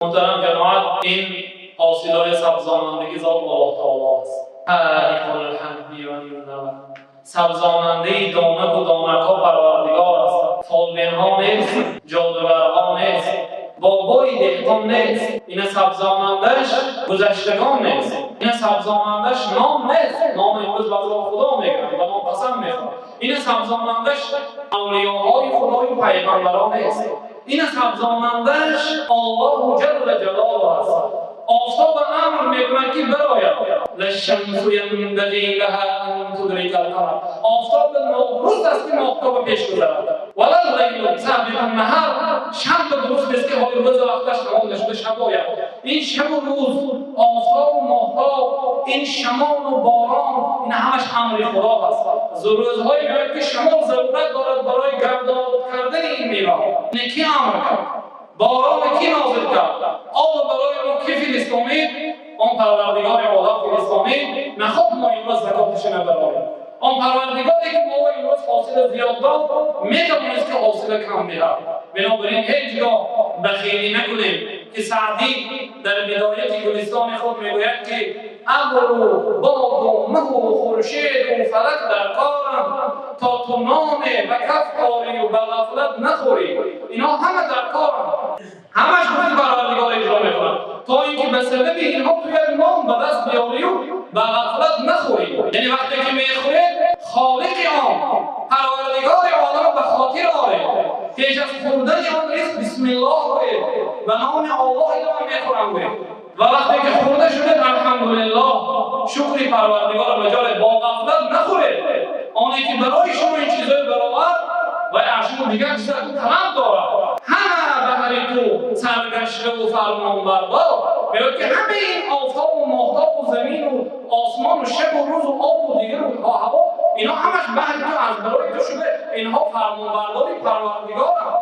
محترم جماعت، این حاصلات سبزانندگی ذات الله تعالی است. حالیکال الحمدیانی و سبزاننده دانک و دانک‌ها پروردگار است. فالبین‌ها نیست، جادوگرها نیست، بابای دهقان نیست. این سبزانندهش گذشتگان نیست. این سبزانندهش نام نیست. نام امروز بازار خدا میگن و نام قسم میخواد. این سبزانندهش اولیاهای خدای پیغمبران نیست. این سبزانندهش الله جل جلاله است. آفتاب امر میکنه که براید للشمس ینبغی لها ان تدرک القمر. آفتاب نوروز است که آفتاب پیش گذرد. ولا اللیل سابق النهار. شب درست است که حال روز وقتش تمام نشده شب آید. این شب و روز، آفتاب و ماهتاب، این شمال و باران، این همش امر خدا است. روزهایی میاد که شمال ضرورت دارد برای گردآلود کردن این میوه. کی امر کرد؟ باران کی نازل کرد؟ آب برای ما کی فلسطینی؟ آن پروردگار عالم فلسطینی. نخود ما امروز زکاتش نبریم. آن پروردگاری که ما امروز حاصل زیاد داد میتوانست که حاصل کم بدهد. بنابراین هیچگاه بخیلی نکنیم که سعدی در بدایت گلستان خود میگوید که ابر و باد و مه و خورشید و فلک در کارند تا تو نان به کف آری و به غفلت نخوری. اینا همه در کارند، همش خود پروردگار اجرا میکنند تا اینکه به سبب اینها تو یک نان به دست بیاری و به غفلت نخوری. یعنی وقتی که میخوری خالق آن پروردگار عالم به خاطر آره، پیش از خوردن آن ریز بسم الله گوید و نام الله اینا میخورم گوید و وقتی که خورده شده الحمدلله شکر پروردگار مجال با غفلت نخورید. آنی که برای شما این چیزای برآورد و اشیاء دیگر چیزا طلب دارد همه به هر تو سرگشته و فرمانبردار. میگوید که همه این آفتاب و ماهتاب و زمین و آسمان و شب و روز و آب و دیگر و هوا اینا همش بهر تو از برای تو شده. اینها فرمانبرداری پروردگارند.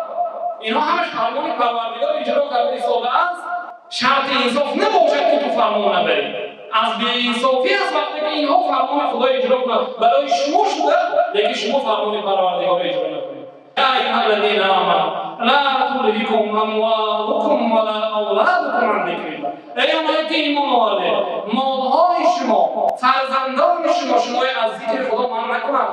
اینها همش فرمان پروردگار اجرا کرده ایستاده است. شرط انصاف نباشد که تو فرمان نبری. از بی انصافی است وقتی که اینها فرمان خدا اجرا کنند برای شما شده لیکن شما فرمان پروردگار اجرا نکنید. یا ایها الذین آمنوا لا تلهکم اموالکم ولا اولادکم عن ذکر الله. ای اونایی که ایمان آورده مالهای شما، فرزندان شما از ذکر خدا منع نکنند.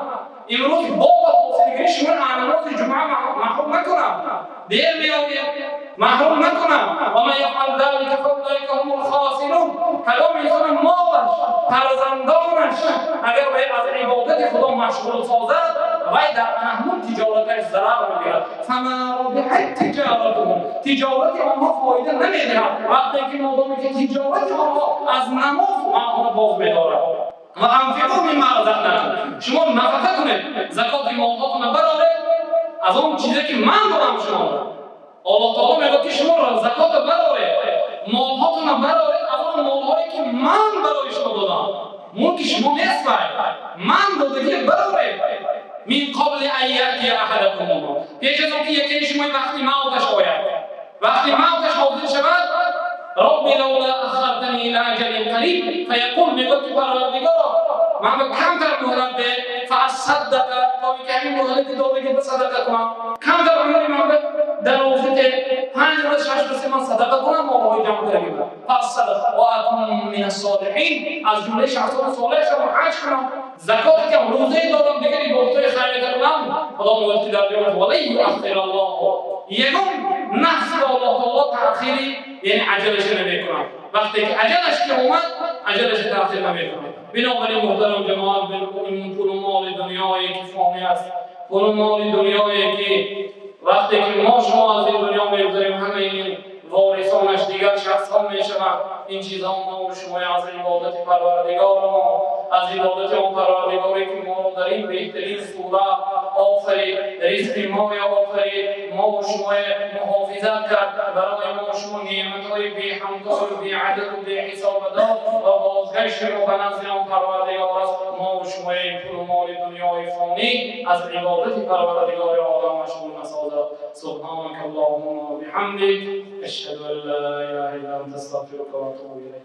امروز با حاصلگیری شما نماز جمعه محروم نکنند، دیر بیاید محروم نکنند. و من یفعل ذلک فاولئک هم الخاسرون. کدام انسان مالش، فرزندانش اگر وی از عبادت خدا مشغول سازد وی در همون تجارتش ضرر میگیرد. فما ربحت تجارتهم. تجارت آنها فایده نمیدهد وقتی که مادامی که تجارت آنها از نماز آنها باز میدارد. و انفقوا مما رزقناکم. شما نفقه کنید، زکات مالهاتون برارید از اون چیزی که من دادم شما. الله تعالی میگه که شما زکات برارید، مالهاتون برارید از اون مالهایی که من برای شما دادم. ملک شما نیست، من دادگی برارید. من قبل ان یأتی احدکم الموت. پیش از اینکه یکی شما وقتی موتش حاضر شود ربی لولا اخرتنی الى اجل قریب فیقول میگه که پروردگار من به کمتر مهلت ده فاصدق تا اینکه همین مهلت داده که صدقه کنم کمتر مهلت من به درازه 5 روز 6 روز من صدقه کنم مالهای جمع کنم فاصدق و اکون من الصالحین. از جمله شخصان صالح شدم حج کنم زکات که روزه دادم دیگه عبادتای خیریه کنم. خدا موعد در جمله ولی یؤخر الله یگون نفس الله تعالی تأخیری یعنی عجلش نمیکنم. وقتی که عجلش که اومد عجلش تأخیر نمیکنم. بنابراین محترم جماعت این پول و مال دنیایی که فانی است، پول و مال دنیایی که وقتی که ما شما از این دنیا میگذاریم همه این وارثانش دیگر شخص ها میشوند. این چیزها ما و شما از عبادت پروردگار ما، از عبادت اون پروردگاری که ما رو در این بهترین صورت آفرید، رزق ما آفرید، ما و شما محافظت کرد، برای ما و شما نعمت‌های بی همتا و بی عدد و بی حساب داد و بازگشت ما به نزد اون پروردگار است. ما و شما این پول و مال دنیای فانی از عبادت پروردگار عالم مشغول نسازد. سبحانك اللهم و بحمدک اشهد ان لا اله الا انت استغفرك و اتوب الیک.